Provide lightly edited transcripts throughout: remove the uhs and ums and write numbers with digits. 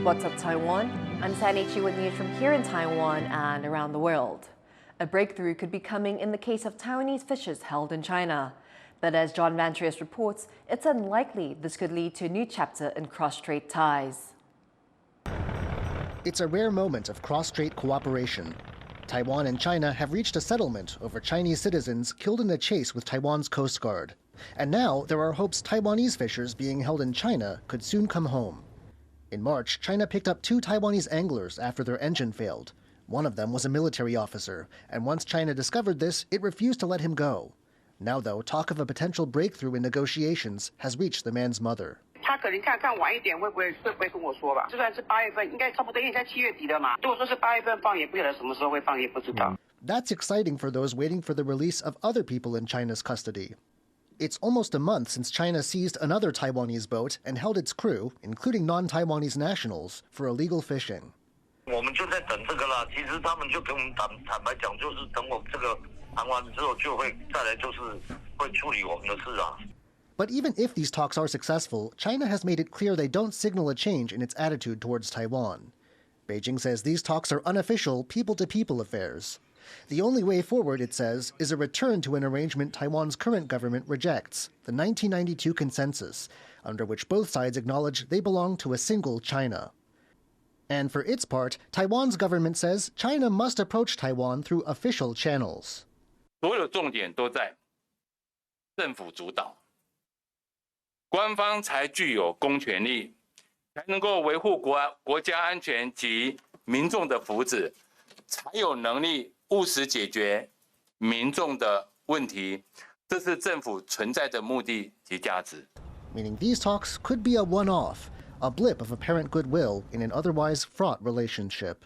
What's up, Taiwan? I'm Sandy Chi with news from here in Taiwan and around the world. A breakthrough could be coming in the case of Taiwanese fishers held in China. But as John Van Triest reports, it's unlikely this could lead to a new chapter in cross-strait ties. It's a rare moment of cross-strait cooperation. Taiwan and China have reached a settlement over Chinese citizens killed in a chase with Taiwan's Coast Guard. And now there are hopes Taiwanese fishers being held in China could soon come home. In March, China picked up 2 Taiwanese anglers after their engine failed. One of them was a military officer, and once China discovered this, it refused to let him go. Now, though, talk of a potential breakthrough in negotiations has reached the man's mother. That's exciting for those waiting for the release of other people in China's custody. It's almost a month since China seized another Taiwanese boat and held its crew, including non-Taiwanese nationals, for illegal fishing. But even if these talks are successful, China has made it clear they don't signal a change in its attitude towards Taiwan. Beijing says these talks are unofficial, people-to-people affairs. The only way forward, it says, is a return to an arrangement Taiwan's current government rejects, the 1992 consensus, under which both sides acknowledge they belong to a single China. And for its part, Taiwan's government says China must approach Taiwan through official channels. 所有重点都在政府主导，官方才具有公权力，才能够维护国家安全及民众的福祉，才有能力务实解决民众的问题。这是政府存在的目的及价值。Meaning these talks could be a one-off, a blip of apparent goodwill in an otherwise fraught relationship.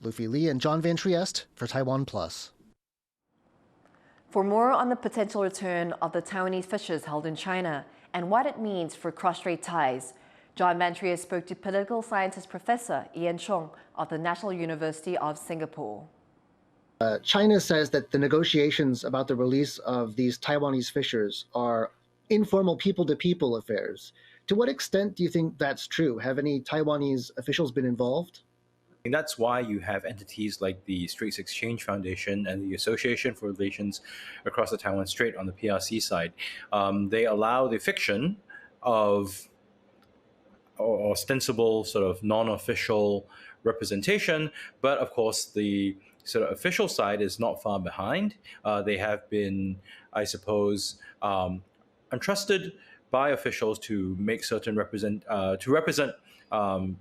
Luffy Li and John Van Triest for TaiwanPlus. For more on the potential return of the Taiwanese fishers held in China and what it means for cross-strait ties, John Van Triest spoke to political sciences professor Ian Chong of the National University of Singapore. China says that the negotiations about the release of these Taiwanese fishers are informal people-to-people affairs. To what extent do you think that's true? Have any Taiwanese officials been involved? And that's why you have entities like the Straits Exchange Foundation and the Association for Relations Across the Taiwan Strait on the PRC side. They allow the fiction of ostensible sort of non-official representation, but of course the sort of official side is not far behind. They have been, I suppose, entrusted by officials to make certain represent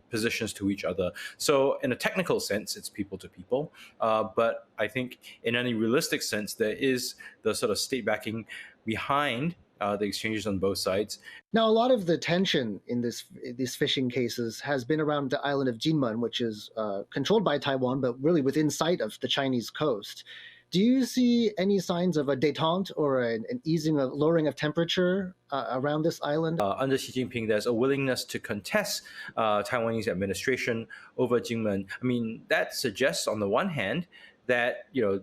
positions to each other. So in a technical sense, it's people to people. But I think in any realistic sense, there is the sort of state backing behind the exchanges on both sides. Now, a lot of the tension in these fishing cases has been around the island of Jinmen, which is controlled by Taiwan, but really within sight of the Chinese coast. Do you see any signs of a détente or an easing of lowering of temperature around this island? Under Xi Jinping, there's a willingness to contest Taiwanese administration over Jinmen. I mean, that suggests on the one hand that, you know,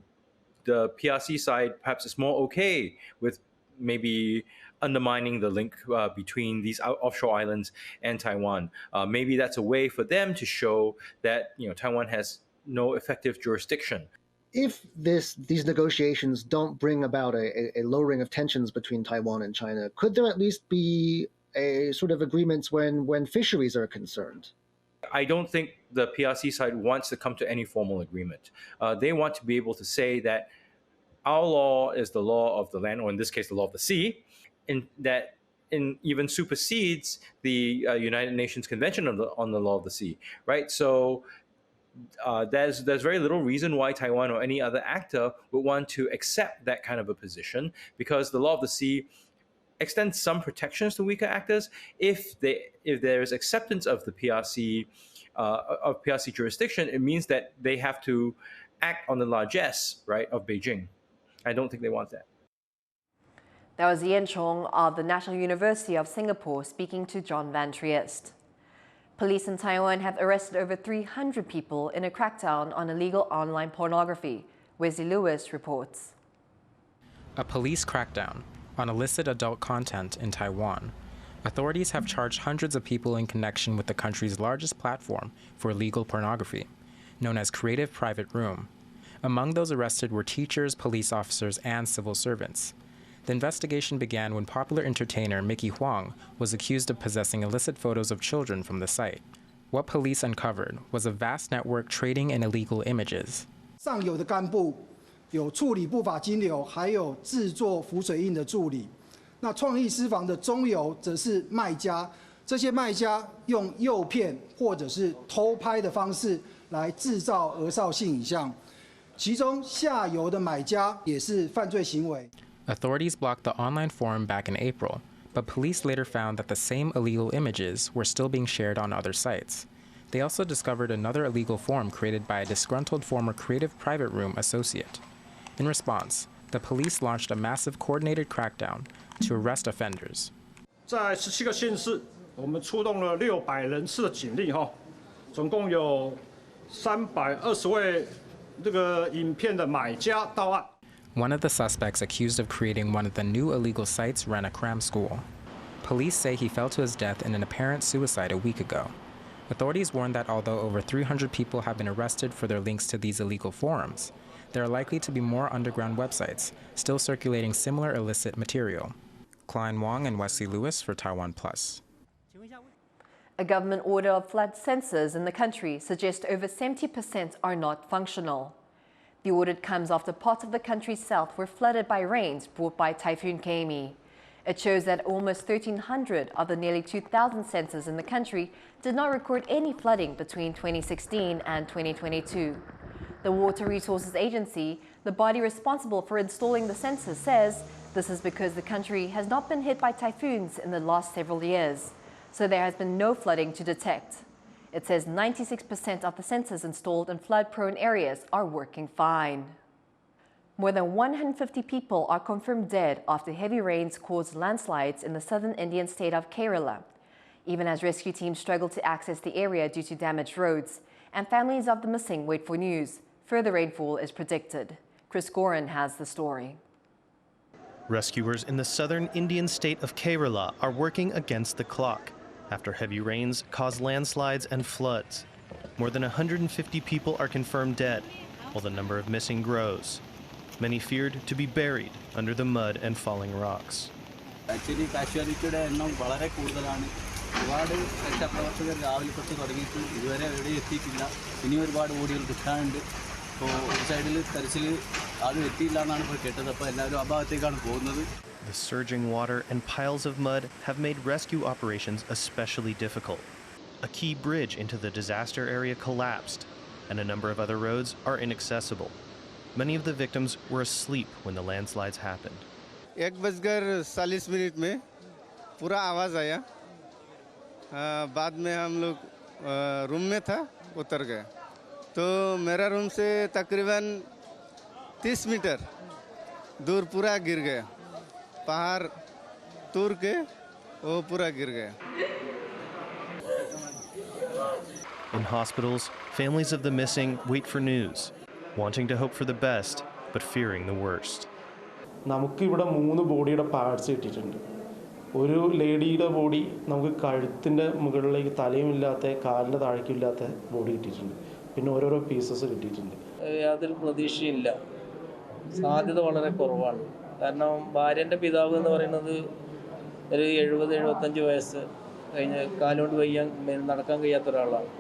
the PRC side perhaps is more okay with maybe undermining the link between these offshore islands and Taiwan. Maybe that's a way for them to show that, you know, Taiwan has no effective jurisdiction. If these negotiations don't bring about a lowering of tensions between Taiwan and China, could there at least be a sort of agreements when fisheries are concerned? I don't think the PRC side wants to come to any formal agreement. They want to be able to say that our law is the law of the land, or in this case, the law of the sea, and that even supersedes the United Nations Convention on the Law of the Sea, right? So there's very little reason why Taiwan or any other actor would want to accept that kind of a position, because the Law of the Sea extends some protections to weaker actors. If there is acceptance of the PRC of PRC jurisdiction, it means that they have to act on the largesse, right, of Beijing. I don't think they want that. That was Ian Chong of the National University of Singapore speaking to John Van Triest. Police in Taiwan have arrested over 300 people in a crackdown on illegal online pornography. Wesley Lewis reports. A police crackdown on illicit adult content in Taiwan Authorities have charged hundreds of people in connection with the country's largest platform for illegal pornography, known as Creative Private Room. Among those arrested were teachers, police officers, and civil servants. The investigation began when popular entertainer Mickey Huang was accused of possessing illicit photos of children from the site. What police uncovered was a vast network trading in illegal images. 上游的干部有处理不法金流，还有制作浮水印的助理。那创意私房的中游则是卖家，这些卖家用诱骗或者是偷拍的方式来制造儿少性影像，其中下游的买家也是犯罪行为。Authorities blocked the online forum back in April, but police later found that the same illegal images were still being shared on other sites. They also discovered another illegal forum created by a disgruntled former Creative Private Room associate. In response, the police launched a massive coordinated crackdown to arrest offenders. 在17个县市，我们出动了600人次的警力，总共有320位这个影片的买家到案。One of the suspects accused of creating one of the new illegal sites ran a cram school. Police say he fell to his death in an apparent suicide a week ago. Authorities warned that although over 300 people have been arrested for their links to these illegal forums, there are likely to be more underground websites still circulating similar illicit material. Klein Wong and Wesley Lewis for TaiwanPlus. A government order of flood sensors in the country suggests over 70% are not functional. The audit comes after parts of the country's south were flooded by rains brought by Typhoon Kami. It shows that almost 1,300 of the nearly 2,000 sensors in the country did not record any flooding between 2016 and 2022. The Water Resources Agency, the body responsible for installing the sensors, says this is because the country has not been hit by typhoons in the last several years, so there has been no flooding to detect. It says 96% of the sensors installed in flood-prone areas are working fine. More than 150 people are confirmed dead after heavy rains caused landslides in the southern Indian state of Kerala. Even as rescue teams struggle to access the area due to damaged roads, and families of the missing wait for news, further rainfall is predicted. Chris Gorin has the story. Rescuers in the southern Indian state of Kerala are working against the clock after heavy rains cause landslides and floods. More than 150 people are confirmed dead, while the number of missing grows. Many feared to be buried under the mud and falling rocks. Actually, casualty എണ്ണം വളരെ കൂടുതലാണ്. ഒരുപാട് രക്ഷാപ്രവർത്തകർ രാവിലെ തൊട്ട് തുടങ്ങിയിട്ട് ഇതുവരെ എവിടെ എത്തിയിട്ടില്ല. ഇനി ഒരുപാട് ഓടികൾ കിട്ടാനുണ്ട്. അപ്പോൾ ഒരു സൈഡിൽ തെരച്ചിൽ ആരും എത്തിയില്ല എന്നാണ് ഇപ്പോൾ കേട്ടത്. അപ്പോൾ എല്ലാവരും ആ ഭാഗത്തേക്കാണ് പോകുന്നത്. The surging water and piles of mud have made rescue operations especially difficult. A key bridge into the disaster area collapsed, and a number of other roads are inaccessible. Many of the victims were asleep when the landslides happened. 1:40 में पूरा आवाज़ आया. बाद में हम लोग room में था, उतर गए. तो मेरा रूम से तकरीबन 30 मीटर दूर पूरा गिर गया. पहाड़ तोड़ के वो पूरा गिर गया. In hospitals, families of the missing wait for news, wanting to hope for the best, but fearing the worst. നമുക്കിവിടെ 3 ബോഡിയുടെ പാർട്സ് കിട്ടിയിട്ടുണ്ട്. ഒരു ലേഡിയുടെ ബോഡി നമുക്ക് കഴുത്തിൻ്റെ മുകളിലേക്ക് തലയുമില്ലാത്ത കാലിൻ്റെ താഴേക്കില്ലാത്ത ബോഡി കിട്ടിയിട്ടുണ്ട്. പിന്നെ ഓരോരോ പീസസ് കിട്ടിയിട്ടുണ്ട്. യാതൊരു പ്രതീക്ഷയില്ല. സാധ്യത വളരെ കുറവാണ്. കാരണം ഭാര്യൻ്റെ പിതാവ് എന്ന് പറയുന്നത് ഒരു 70-75 വയസ്സ് കഴിഞ്ഞ് കാലുകൊണ്ട് നടക്കാൻ കഴിയാത്ത ഒരാളാണ്.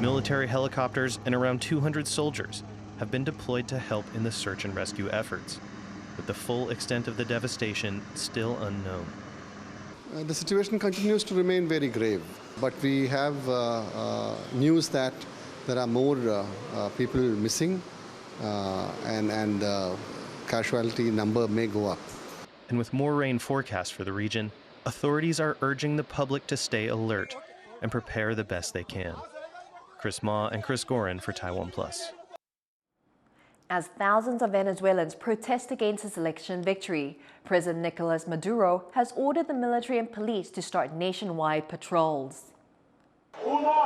Military helicopters and around 200 soldiers have been deployed to help in the search and rescue efforts, with the full extent of the devastation still unknown. The situation continues to remain very grave, but we have news that there are more people missing and the casualty number may go up. And with more rain forecast for the region, authorities are urging the public to stay alert and prepare the best they can. Chris Ma and Chris Gorin for TaiwanPlus. As thousands of Venezuelans protest against his election victory, President Nicolas Maduro has ordered the military and police to start nationwide patrols. Uno,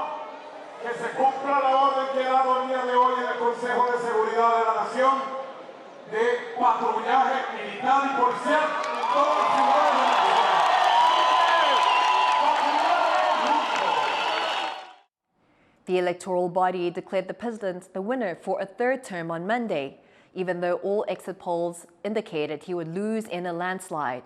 que se cumpla la orden que he dado el día de hoy en el Consejo de Seguridad de la Nación de patrullaje militar y policial en todas las ciudades. The electoral body declared the president the winner for a third term on Monday, even though all exit polls indicated he would lose in a landslide.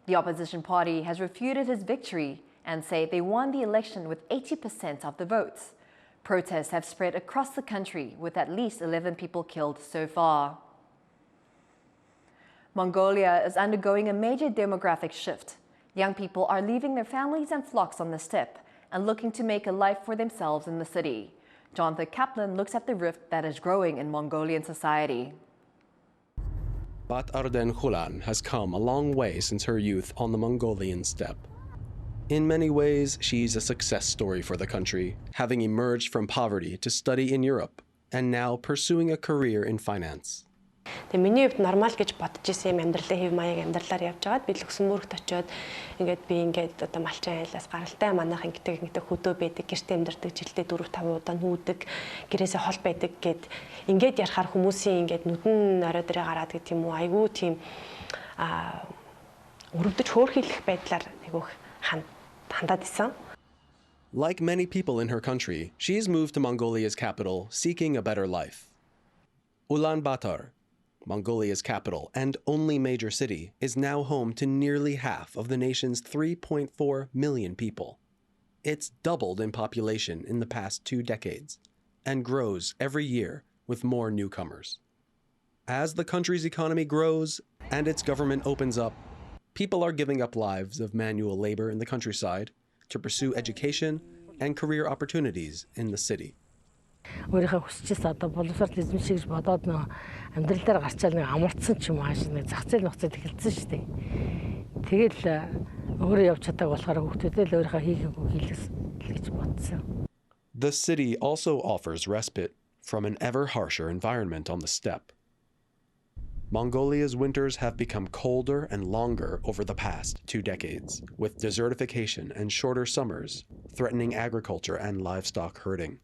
The opposition party has refuted his victory and say they won the election with 80% of the votes. Protests have spread across the country, with at least 11 people killed so far. Mongolia is undergoing a major demographic shift. Young people are leaving their families and flocks on the steppe and looking to make a life for themselves in the city. Jonathan Kaplan looks at the rift that is growing in Mongolian society. Bat Arden Hulan has come a long way since her youth on the Mongolian steppe. In many ways, she's a success story for the country, having emerged from poverty to study in Europe and now pursuing a career in finance. Тэгээ миний хувьд нормал гэж бодож исэн юм амьдралаа хэв маяг амьдралаар явж байгаад би Люксембургт очиод ингээд би ингээд одоо малчин айлаас гаралтай манайх ингээд хөдөө байдаг гэртээ амьдардаг жилдээ 4-5 удаа нүүдэг гэрээсээ хол байдаг гэд ингээд ярахаар хүмүүсийн ингээд нүдэн орой дээрээ гараад гэх юм уу айгүй тийм өрөвдөж хөөрхийлэх байдлаар айгүй хандаад исэн. Like many people in her country, she's moved to Mongolia's capital seeking a better life. Ulaanbaatar, Mongolia's capital and only major city, is now home to nearly half of the nation's 3.4 million people. It's doubled in population in the past 2 decades and grows every year with more newcomers. As the country's economy grows and its government opens up, people are giving up lives of manual labor in the countryside to pursue education and career opportunities in the city. Өөрийнхөө хүсчээс одоо боловсрол эзэмших гэж бодоод нөө амьдрал дээр гарчаал нэг амарцсан ч юм ааш нэг зах зээл нөхцөл эхэлсэн шүү дээ. Тэгэл өөрөө явж чадаагүй болохоор хүүхдүүдээ л өөрийнхөө хийхээгүй хийлгэж гэж бодсон. The city also offers respite from an ever harsher environment on the steppe. Mongolia's winters have become colder and longer over the past 2 decades, with desertification and shorter summers threatening agriculture and livestock herding.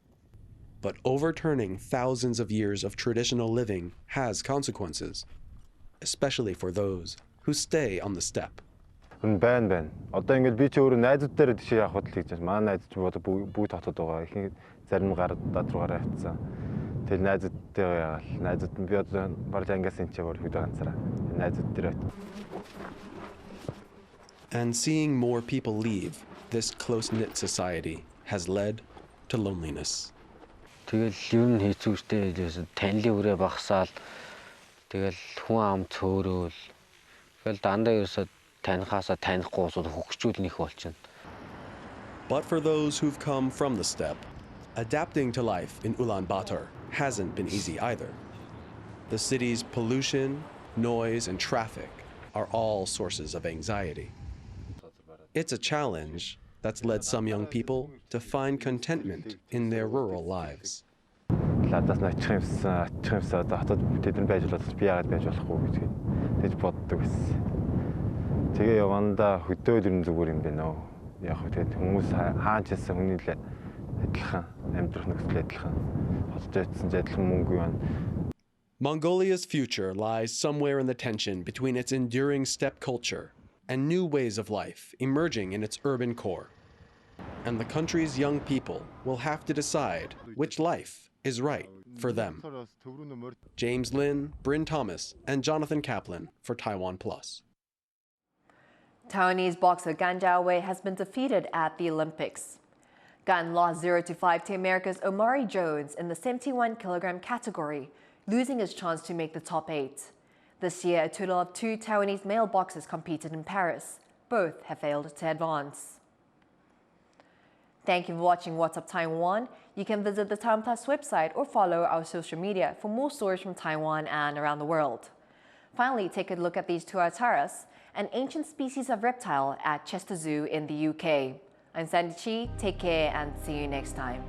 But overturning thousands of years of traditional living has consequences, especially for those who stay on the steppe. Байна. Одоо ингээд би ч өөрөө найзууд дээр тийш явах хөдөл хийж байна. Манай найзууд ч бодо бүгд хотод байгаа. Ихэнх зарим гадаад руугаа явцсан. Тэгэл найзуудтай яагаад найзууд би одоо бараг ангаас энэ ч өөр хөдөө ганцаараа найзууд дээр. And seeing more people leave this close-knit society has led to loneliness. Тэгэл юу н хийцүүштэй танилын үрээ багсаал тэгэл хүн ам цөөрөөл тэгэл дандаа ерөөсө танихаасаа танихгүй усууд хөгчүүд нэх болчихно. But for those who've come from the steppe, adapting to life in Ulaanbaatar hasn't been easy either. The city's pollution, noise, and traffic are all sources of anxiety. It's a challenge that's led some young people to find contentment in their rural lives. Ладаас начих юмсан одоо хотод тэдэн байж болох би яагаад байж болохгүй гэж тэгж боддог байсан. Тэгээ явандаа хөдөөд ирэн зүгээр юм байна уу? Яг хөө тэгээд хүмүүс хаач яасан хүний л адилхан амьдрах нөхцөл адилхан хотод очсон ч адилхан мөнгө байна. Mongolia's future lies somewhere in the tension between its enduring steppe culture and new ways of life emerging in its urban core. And the country's young people will have to decide which life is right for them. James Lin, Bryn Thomas, and Jonathan Kaplan for TaiwanPlus. Taiwanese boxer Chia-wei has been defeated at the Olympics. Gan lost 0-5 to America's Omari Jones in the 71-kilogram category, losing his chance to make the top 8. This year, a total of 2 Taiwanese male boxers competed in Paris. Both have failed to advance. Thank you for watching What's Up Taiwan. You can visit the TaiwanPlus website or follow our social media for more stories from Taiwan and around the world. Finally, take a look at these tuataras, an ancient species of reptile at Chester Zoo in the UK. I'm Sandy Chi. Take care and see you next time.